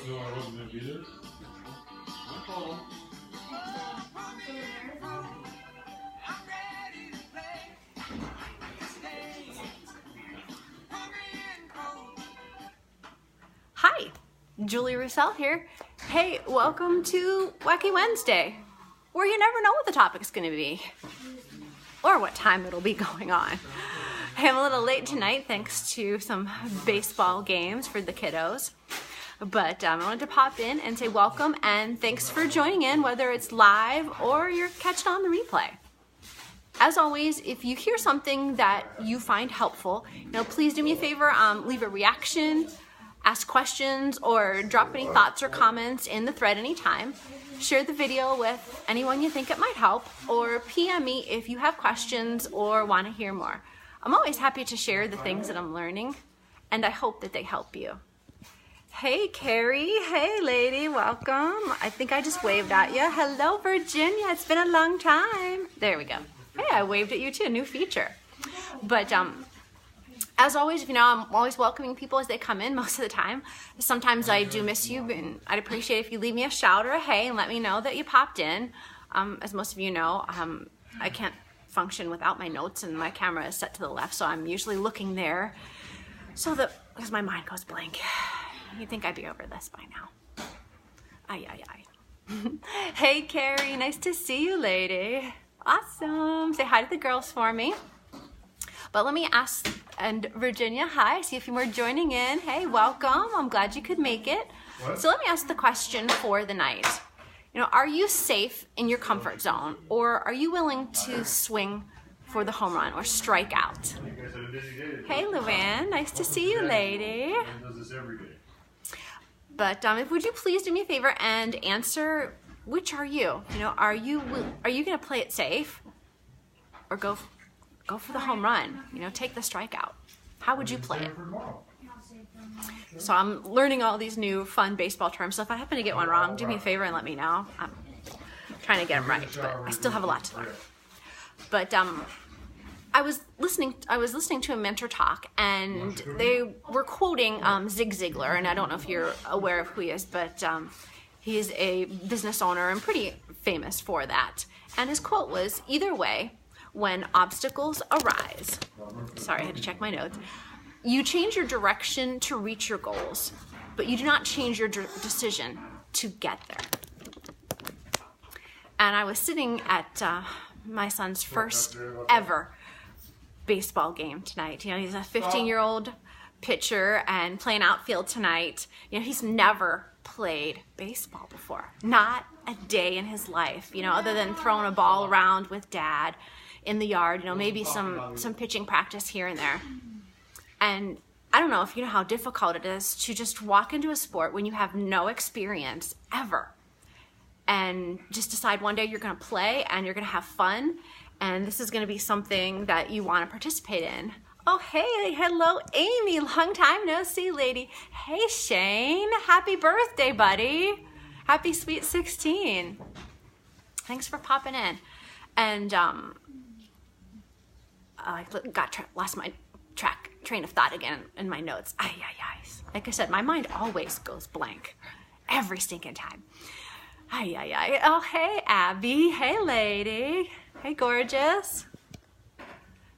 know I wasn't going to be there? Hi, Julie Roussel here. Hey, welcome to Wacky Wednesday, where you never know what the topic's going to be or what time it'll be going on. Hey, I'm a little late tonight thanks to some baseball games for the kiddos. But I wanted to pop in and say welcome and thanks for joining in, whether it's live or you're catching on the replay. As always, if you hear something that you find helpful, please do me a favor, leave a reaction, ask questions, or drop any thoughts or comments in the thread anytime. Share the video with anyone you think it might help, or PM me if you have questions or want to hear more. I'm always happy to share the things that I'm learning, and I hope that they help you. Hey, Carrie. Hey, lady. Welcome. I think I just waved at you. Hello, Virginia. It's been a long time. There we go. Hey, I waved at you too. New feature. But as always, I'm always welcoming people as they come in most of the time. Sometimes I do miss you, and I'd appreciate if you leave me a shout or a hey and let me know that you popped in. As most of you know, I can't function without my notes, and my camera is set to the left, so I'm usually looking there because my mind goes blank. You'd think I'd be over this by now. Hey, Carrie. Nice to see you, lady. Awesome. Say hi to the girls for me. But let me ask, and Virginia, hi. See if you were joining in. Hey, welcome. I'm glad you could make it. What? So let me ask the question for the night. Are you safe in your comfort zone, or are you willing to swing for the home run or strike out? You guys had a busy day. Hey, Luann. Nice to see you, lady. Does this every day. But would you please do me a favor and answer, which are you? Are you going to play it safe or go for the home run? Take the strikeout. How would you play it? So I'm learning all these new fun baseball terms. So if I happen to get one wrong, do me a favor and let me know. I'm trying to get them right, but I still have a lot to learn. But I was listening to a mentor talk, and they were quoting Zig Ziglar, and I don't know if you're aware of who he is, but he's a business owner and pretty famous for that. And his quote was, "Either way, when obstacles arise," sorry, I had to check my notes, "you change your direction to reach your goals, but you do not change your decision to get there." And I was sitting at my son's first ever baseball game tonight. He's a 15-year-old pitcher and playing outfield tonight. He's never played baseball before. Not a day in his life, other than throwing a ball around with dad in the yard, maybe some pitching practice here and there. And I don't know if you know how difficult it is to just walk into a sport when you have no experience ever and just decide one day you're going to play and you're going to have fun, and this is going to be something that you want to participate in. Oh, hey, hello, Amy. Long time no see, lady. Hey, Shane. Happy birthday, buddy. Happy sweet 16. Thanks for popping in. And I lost my train of thought again in my notes. Like I said, my mind always goes blank every stinking time. Oh, hey, Abby. Hey, lady. Hey, gorgeous.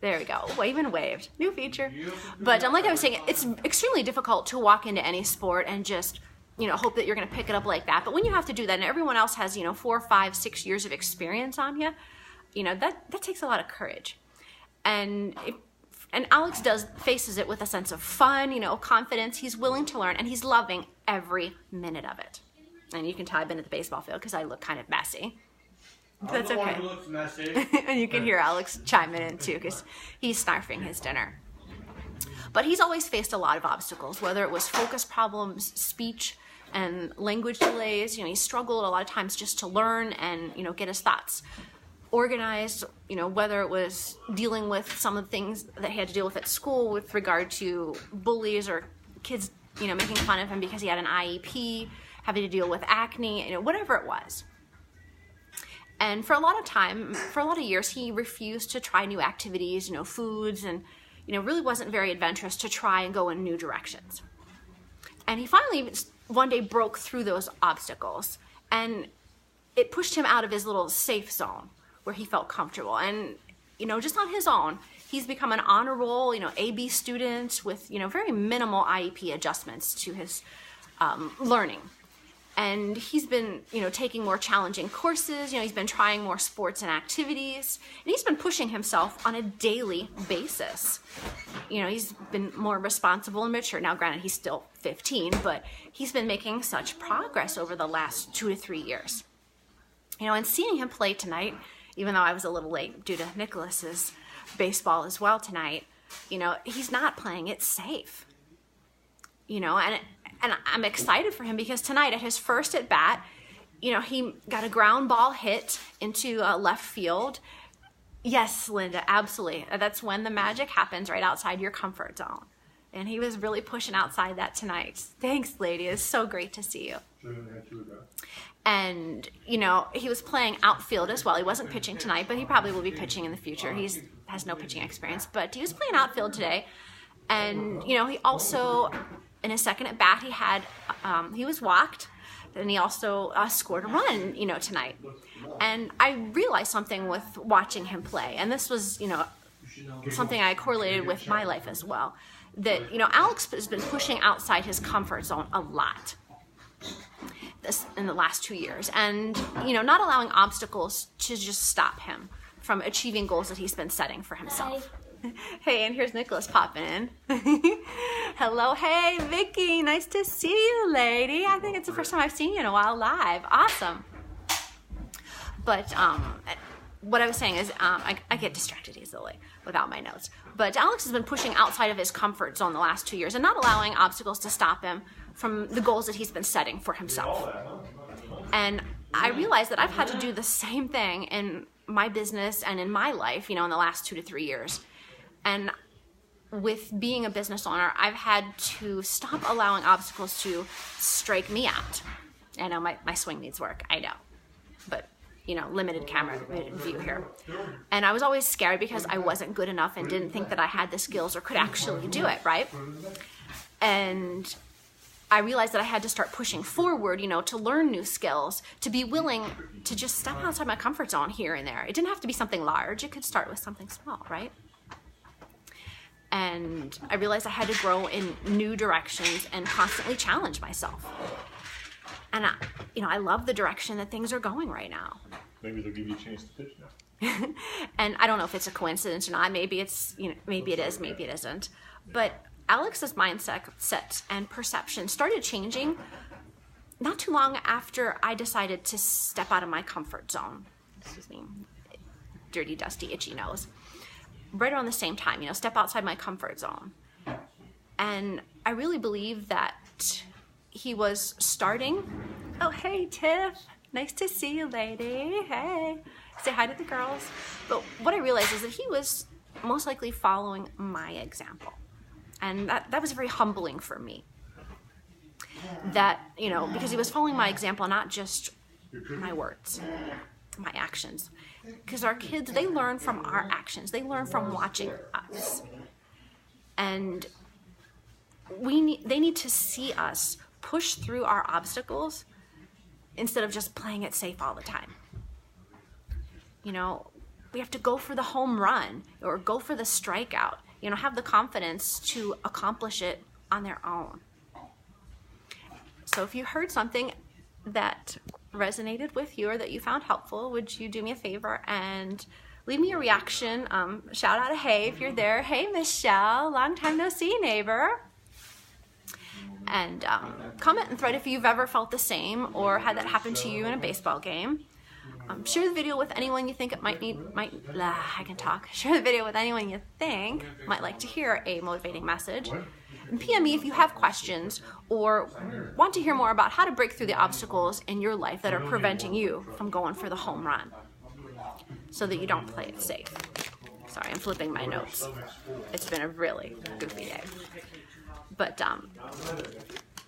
There we go. Wave and waved. New feature. But like I was saying, it's extremely difficult to walk into any sport and just, hope that you're going to pick it up like that. But when you have to do that and everyone else has, 4, 5, 6 years of experience on you, that takes a lot of courage. And Alex faces it with a sense of fun, confidence. He's willing to learn, and he's loving every minute of it. And you can tell I've been at the baseball field because I look kind of messy. That's okay. Looks messy. And you can hear Alex chiming in too because he's snarfing his dinner. But he's always faced a lot of obstacles, whether it was focus problems, speech, and language delays. He struggled a lot of times just to learn and, get his thoughts organized, whether it was dealing with some of the things that he had to deal with at school with regard to bullies or kids, making fun of him because he had an IEP, having to deal with acne, whatever it was. And for a lot of years, he refused to try new activities, foods, and, really wasn't very adventurous to try and go in new directions. And he finally one day broke through those obstacles, and it pushed him out of his little safe zone where he felt comfortable. And, you know, just on his own, he's become an honor roll, you know, AB student with, you know, very minimal IEP adjustments to his learning. And he's been, you know, taking more challenging courses, you know, he's been trying more sports and activities, and he's been pushing himself on a daily basis. You know, he's been more responsible and mature. Now, granted, he's still 15, but he's been making such progress over the last 2 to 3 years. You know, and seeing him play tonight, even though I was a little late due to Nicholas's baseball as well tonight, you know, he's not playing it safe. You know, and I'm excited for him because tonight at his first at bat, you know, he got a ground ball hit into left field. Yes, Linda, absolutely. That's when the magic happens, right outside your comfort zone. And he was really pushing outside that tonight. Thanks, lady. It's so great to see you. And, you know, he was playing outfield as well. He wasn't pitching tonight, but he probably will be pitching in the future. He has no pitching experience, but he was playing outfield today. And, you know, he also, in his second at bat, he was walked. And he also scored a run, you know, tonight. And I realized something with watching him play. And this was, you know, something I correlated with my life as well. That, you know, Alex has been pushing outside his comfort zone a lot in the last 2 years. And, you know, not allowing obstacles to just stop him from achieving goals that he's been setting for himself. Hi. Hey, and here's Nicholas popping in. Hello, hey, Vicky. Nice to see you, lady. I think it's the first time I've seen you in a while live. Awesome. But what I was saying is I get distracted easily without my notes. But Alex has been pushing outside of his comfort zone the last 2 years and not allowing obstacles to stop him from the goals that he's been setting for himself. And I realized that I've had to do the same thing in my business and in my life, you know, in the last 2 to 3 years. And with being a business owner, I've had to stop allowing obstacles to strike me out. I know my swing needs work, I know. But, you know, limited camera view here. And I was always scared because I wasn't good enough and didn't think that I had the skills or could actually do it, right? And I realized that I had to start pushing forward, you know, to learn new skills, to be willing to just step outside my comfort zone here and there. It didn't have to be something large. It could start with something small, right? And I realized I had to grow in new directions and constantly challenge myself. And I love the direction that things are going right now. Maybe they'll give you a chance to pitch now. And I don't know if it's a coincidence or not. Maybe it's, you know, maybe it is, maybe it isn't. But Alex's mindset and perception started changing not too long after I decided to step out of my comfort zone. Excuse me, dirty, dusty, itchy nose. Right around the same time, you know, step outside my comfort zone. And I really believe that he was starting. Oh, hey, Tiff. Nice to see you, lady. Hey. Say hi to the girls. But what I realized is that he was most likely following my example. And that was very humbling for me. That, you know, because he was following my example, not just my words, my actions. Because our kids, they learn from our actions. They learn from watching us. And they need to see us push through our obstacles instead of just playing it safe all the time. You know, we have to go for the home run or go for the strikeout. You know, have the confidence to accomplish it on their own. So if you heard something that resonated with you or that you found helpful, would you do me a favor and leave me a reaction? Shout out a hey if you're there. Hey, Michelle, long time no see, neighbor. And comment and thread if you've ever felt the same or had that happen to you in a baseball game. Share the video with anyone you think it I can talk. Share the video with anyone you think might like to hear a motivating message. And PM me if you have questions or want to hear more about how to break through the obstacles in your life that are preventing you from going for the home run so that you don't play it safe. Sorry, I'm flipping my notes. It's been a really goofy day. But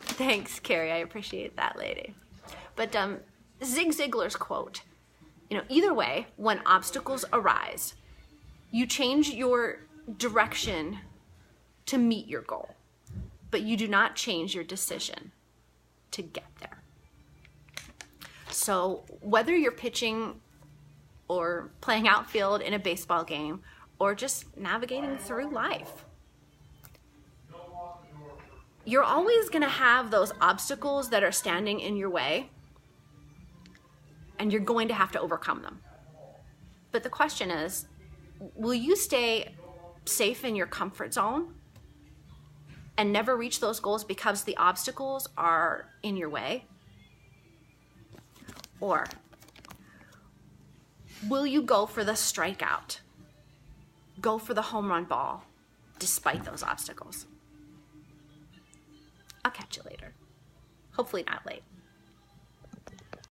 thanks, Carrie. I appreciate that, lady. But Zig Ziglar's quote, you know, either way, when obstacles arise, you change your direction to meet your goal, but you do not change your decision. to get there. So whether you're pitching or playing outfield in a baseball game or just navigating through life, you're always going to have those obstacles that are standing in your way, and you're going to have to overcome them. But the question is, will you stay safe in your comfort zone and never reach those goals because the obstacles are in your way? Or will you go for the strikeout? Go for the home run ball despite those obstacles? I'll catch you later. Hopefully not late.